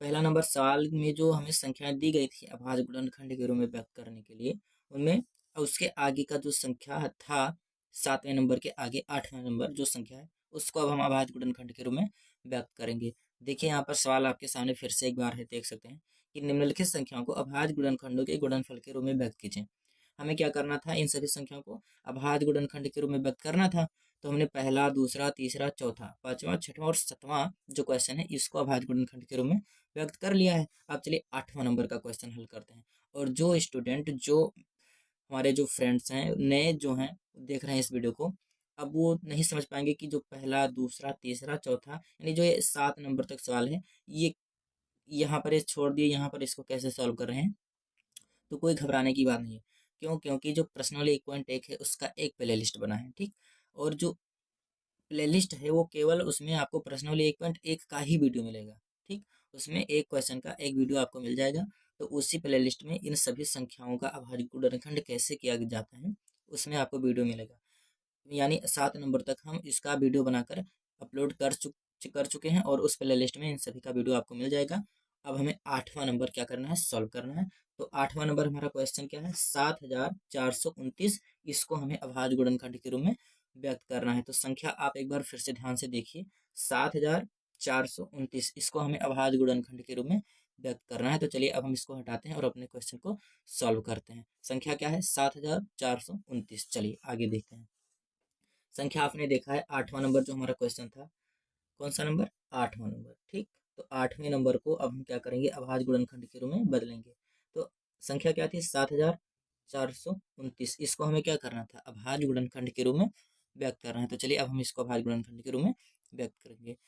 पहला नंबर सवाल में जो हमें संख्याएं दी गई थी अभाज्य गुणनखंड के रूप में व्यक्त करने के लिए, उनमें उसके आगे का जो संख्या था 7वें नंबर के आगे 8वां नंबर जो संख्या है उसको अब हम अभाज्य गुणनखंड के रूप में व्यक्त करेंगे। देखिए यहाँ पर सवाल आपके सामने फिर से एक बार है, देख सकते हैं कि निम्नलिखित संख्याओं को अभाज्य गुणनखंडों के गुणनफल के रूप में व्यक्त कीजिए। हमें क्या करना था, इन सभी संख्याओं को अभाज्य गुणनखंड के रूप में व्यक्त करना था। तो हमने पहला, दूसरा, तीसरा, चौथा, पांचवा, छठवां और सातवां जो क्वेश्चन है इसको अभाज्य गुणनखंड के रूप में व्यक्त कर लिया है। अब चलिए 8वां नंबर का क्वेश्चन हल करते हैं। और जो स्टूडेंट, जो हमारे जो फ्रेंड्स हैं नए जो हैं देख रहे हैं इस वीडियो को, अब वो नहीं समझ पाएंगे कि जो पहला, दूसरा, तीसरा, चौथा यानी जो ये 7 नंबर तक सवाल है, ये यहाँ पर ये छोड़ दिए, यहाँ पर इसको कैसे सॉल्व कर रहे हैं। तो कोई घबराने की बात नहीं है। क्यों? क्योंकि जो प्रश्नों 1.1 है उसका एक प्ले लिस्ट बना है, ठीक। और जो प्लेलिस्ट है वो केवल उसमें आपको प्रश्नावली 1.1 का ही वीडियो मिलेगा, ठीक। उसमें एक क्वेश्चन का एक वीडियो आपको मिल जाएगा। तो उसी प्लेलिस्ट में इन सभी संख्याओं का अभाज्य गुणनखंड कैसे किया जाता है उसमें आपको वीडियो मिलेगा। यानी 7 नंबर तक हम इसका वीडियो बनाकर अपलोड कर चुके हैं और उस प्लेलिस्ट में इन सभी का वीडियो आपको मिल जाएगा। अब हमें 8वां नंबर क्या करना है, सॉल्व करना है। तो 8वां नंबर हमारा क्वेश्चन क्या है, 7429, इसको हमें अभाज्य गुणनखंड के रूप में व्यक्त करना है। तो संख्या आप एक बार फिर से ध्यान से देखिए, 7429, इसको हमें अभाज्य गुणनखंड के रूप में व्यक्त करना है। तो चलिए अब हम इसको हटाते हैं और अपने क्वेश्चन को सॉल्व करते हैं। संख्या क्या है, 7429। चलिए आगे देखते हैं। संख्या आपने देखा है 8वां नंबर जो हमारा क्वेश्चन था, कौन सा नंबर, 8वां नंबर, ठीक। तो 8वें नंबर को अब हम क्या करेंगे, अभाज्य गुणनखंड के रूप में बदलेंगे। तो संख्या क्या थी, 7429, इसको हमें क्या करना था, अभाज्य गुणनखंड के रूप में व्यक्त करना है। तो चलिए अब हम इसको अभाज्य गुणनखंड के रूप में व्यक्त करेंगे।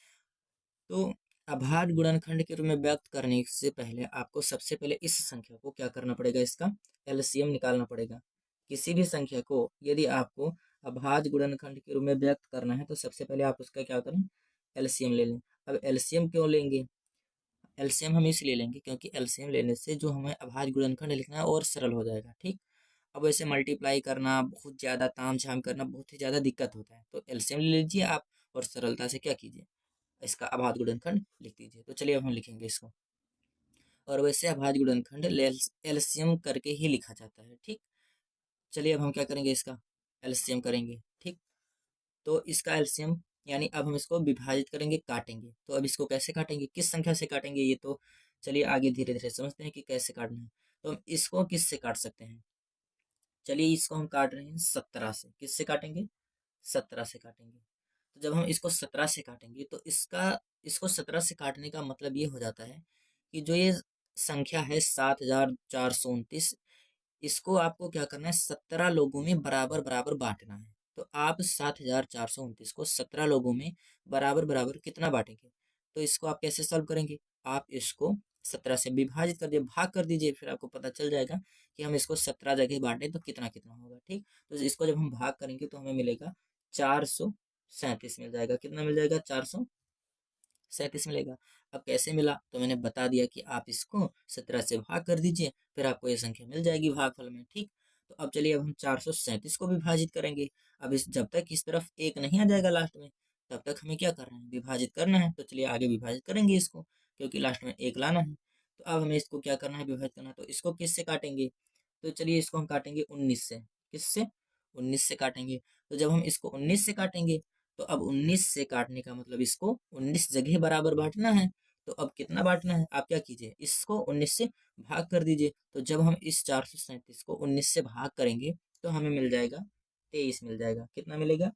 तो अभाज्य गुणनखंड के रूप में व्यक्त करने से पहले आपको सबसे पहले इस संख्या को क्या करना पड़ेगा, इसका एलसीएम निकालना पड़ेगा। किसी भी संख्या को यदि आपको अभाज्य गुणनखंड के रूप में व्यक्त करना है तो सबसे पहले आप उसका क्या करें, एलसीएम ले लें। अब एलसीएम क्यों लेंगे, एलसीएम हम इसलिए लेंगे क्योंकि एलसीएम लेने से जो हमें अभाज्य गुणनखंड लिखना है और सरल हो जाएगा, ठीक। अब ऐसे मल्टीप्लाई करना, बहुत ज़्यादा ताम झाम करना बहुत ही ज़्यादा दिक्कत होता है। तो एलसीएम ले लीजिए आप और सरलता से क्या कीजिए, इसका अभाज्य गुणनखंड लिख दीजिए। तो चलिए अब हम लिखेंगे इसको। और वैसे अभाज्य गुणनखंड एलसीएम करके ही लिखा जाता है, ठीक। चलिए अब हम क्या करेंगे, इसका एलसीएम करेंगे, ठीक। तो इसका एलसीएम यानी अब हम इसको विभाजित करेंगे, काटेंगे। तो अब इसको कैसे काटेंगे, किस संख्या से काटेंगे, ये तो चलिए आगे धीरे धीरे समझते हैं कि कैसे काटना है। तो हम इसको किस से काट सकते हैं, चलिए इसको हम काट रहे हैं 17 से। किससे काटेंगे, 17 से काटेंगे। तो जब हम इसको 17 से काटेंगे तो इसको 17 से काटने का मतलब ये हो जाता है कि जो ये संख्या है 7429, इसको आपको क्या करना है, 17 लोगों में बराबर बराबर बांटना है। तो आप 7429 को 17 लोगों में बराबर बराबर कितना बांटेंगे, तो इसको आप कैसे सॉल्व करेंगे, आप इसको 17 से विभाजित कर दिए, भाग कर दीजिए, फिर आपको पता चल जाएगा कि हम इसको 17 जगह बांटे तो कितना कितना होगा, ठीक। तो इसको जब हम भाग करेंगे तो हमें मिलेगा 437 मिल जाएगा। कितना मिल जाएगा, 437 मिलेगा। अब कैसे मिला, तो मैंने बता दिया कि आप इसको 17 से भाग कर दीजिए, फिर आपको ये संख्या मिल जाएगी भागफल में, ठीक। तो अब चलिए अब हम 437 को विभाजित करेंगे। अब इस जब तक इस तरफ एक नहीं आ जाएगा लास्ट में, तब तक हमें क्या करना है, विभाजित करना है। तो चलिए आगे विभाजित करेंगे इसको, क्योंकि लास्ट में एक लाना है। तो अब हमें इसको क्या करना है, विभाजित करना है। तो इसको किससे काटेंगे, तो चलिए इसको हम काटेंगे 19 से। किससे, 19 से काटेंगे। तो जब हम इसको 19 से काटेंगे तो अब 19 से काटने का मतलब इसको 19 जगह बराबर बांटना है। तो अब कितना बांटना है, आप क्या कीजिए, इसको 19 से भाग कर दीजिए। तो जब हम इस 437 को 19 से भाग करेंगे तो हमें मिल जाएगा 23 मिल जाएगा। कितना मिलेगा,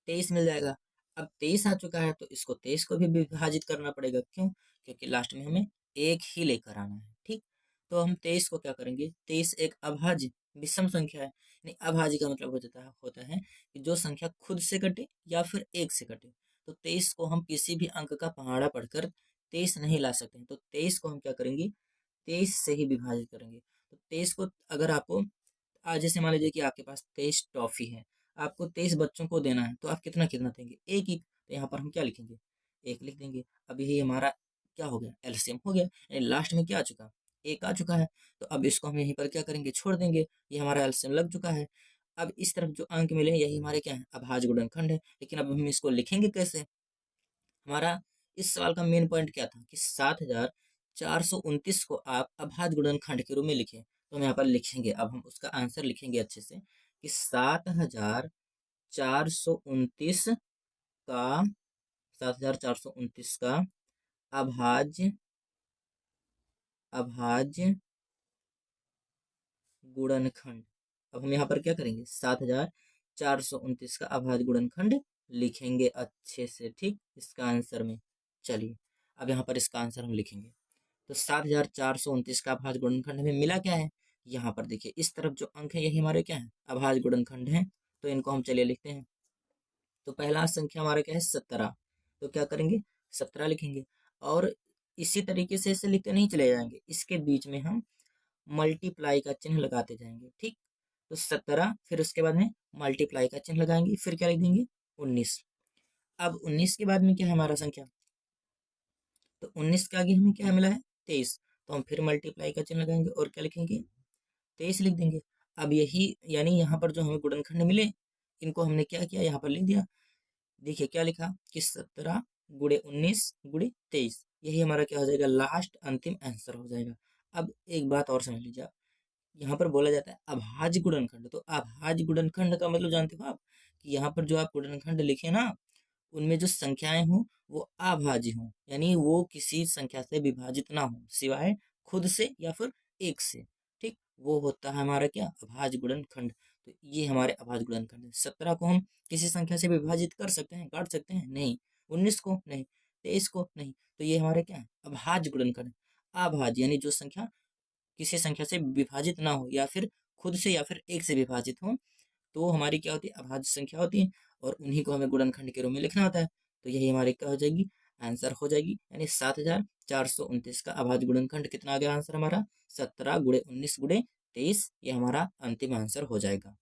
23 मिल जाएगा। अब 23 आ चुका है तो इसको 23 को भी विभाजित करना पड़ेगा। क्यों, क्योंकि लास्ट में हमें एक ही लेकर आना है, ठीक। तो हम 23 को क्या करेंगे, 23 एक अभाज्य विषम संख्या है। नहीं, अभाज्य का मतलब होता है कि जो संख्या खुद से कटे या फिर एक से कटे। तो 23 को हम किसी भी अंक का पहाड़ा पढ़कर 23 नहीं ला सकते हैं। तो 23 को हम क्या करेंगे, 23 से ही विभाजित करेंगे। तो 23 को अगर आपको आज जैसे मान लीजिए कि आपके पास 23 टॉफी है, आपको 23 बच्चों को देना है, तो आप कितना कितना देंगे, एक ही। तो यहाँ पर हम क्या लिखेंगे, एक लिख देंगे। अब ये हमारा क्या हो गया, एलसीएम हो गया। यानी लास्ट में क्या आ चुका, एक आ चुका है। तो अब इसको हम यहीं पर क्या करेंगे, छोड़ देंगे। ये हमारा एलसीएम लग चुका है। अब इस तरफ जो अंक मिले यही हमारे क्या है, अभाज्य गुणनखंड है। लेकिन अब हम इसको लिखेंगे कैसे, हमारा इस सवाल का मेन पॉइंट क्या था कि 7429 को आप अभाज्य गुणनखंड के रूप में लिखें। तो हम यहाँ पर लिखेंगे, अब हम उसका आंसर लिखेंगे अच्छे से कि 7429 का 7429 का अभाज्य गुणनखंड। अब हम यहाँ पर क्या करेंगे, 7429 का अभाज्य गुणनखंड लिखेंगे अच्छे से, ठीक, इसका आंसर में। चलिए अब यहाँ पर इसका आंसर हम लिखेंगे। तो 7429 का अभाज्य गुणनखंड हमें मिला क्या है, यहाँ पर देखिए इस तरफ जो अंक है यही हमारे क्या है, अभाज्य गुणनखंड है। तो इनको हम चलिए लिखते हैं। तो पहला संख्या हमारा क्या है, 17। तो क्या करेंगे, 17 लिखेंगे। और इसी तरीके से इसे लिखते नहीं चले जाएंगे, इसके बीच में हम मल्टीप्लाई का चिन्ह लगाते जाएंगे, ठीक। तो 17, फिर उसके बाद में मल्टीप्लाई का चिन्ह लगाएंगे, फिर क्या लिख देंगे, 19। अब 19 के बाद में क्या है हमारा संख्या, तो 19 के आगे हमें क्या मिला है, 23। तो हम फिर मल्टीप्लाई का चिन्ह लगाएंगे और क्या लिखेंगे, 23 लिख देंगे। अब यही यानी यहाँ पर जो हमें गुणनखंड मिले, इनको हमने क्या किया, यहाँ पर लिख दिया। देखिए क्या लिखा कि 17 गुणे 19 गुणे 23, यही हमारा क्या हो जाएगा, लास्ट अंतिम आंसर हो जाएगा। अब एक बात और समझ लीजिए, यहाँ पर बोला जाता है अभाज्य गुणनखंड। तो अभाज्य गुणनखंड का मतलब जानते हो आप, कि यहाँ पर जो आप गुणनखंड लिखे ना, उनमें जो संख्याएं हों वो अभाज्य हों, यानी वो किसी संख्या से विभाजित ना हो सिवाय खुद से या फिर एक से, ठीक, वो होता है हमारा क्या, अभाज्य गुणनखंड। तो ये हमारे अभाज्य गुणनखंड है। 17 को हम किसी संख्या से विभाजित कर सकते हैं, काट सकते हैं, नहीं। 19 को नहीं, 23 को नहीं। तो ये हमारे क्या है, अभाज्य गुणनखंड। अभाज्य यानी जो संख्या किसी संख्या से विभाजित ना हो या फिर खुद से या फिर एक से विभाजित हो, तो हमारी क्या होती है, अभाज्य संख्या होती है। और उन्हीं को हमें गुणनखंड के रूप में लिखना होता है। तो यही हमारी क्या हो जाएगी, आंसर हो जाएगी। यानी 7429 का अभाज्य गुणनखंड कितना आ गया आंसर हमारा, 17 गुणे 19 गुणे 23, ये हमारा अंतिम आंसर हो जाएगा।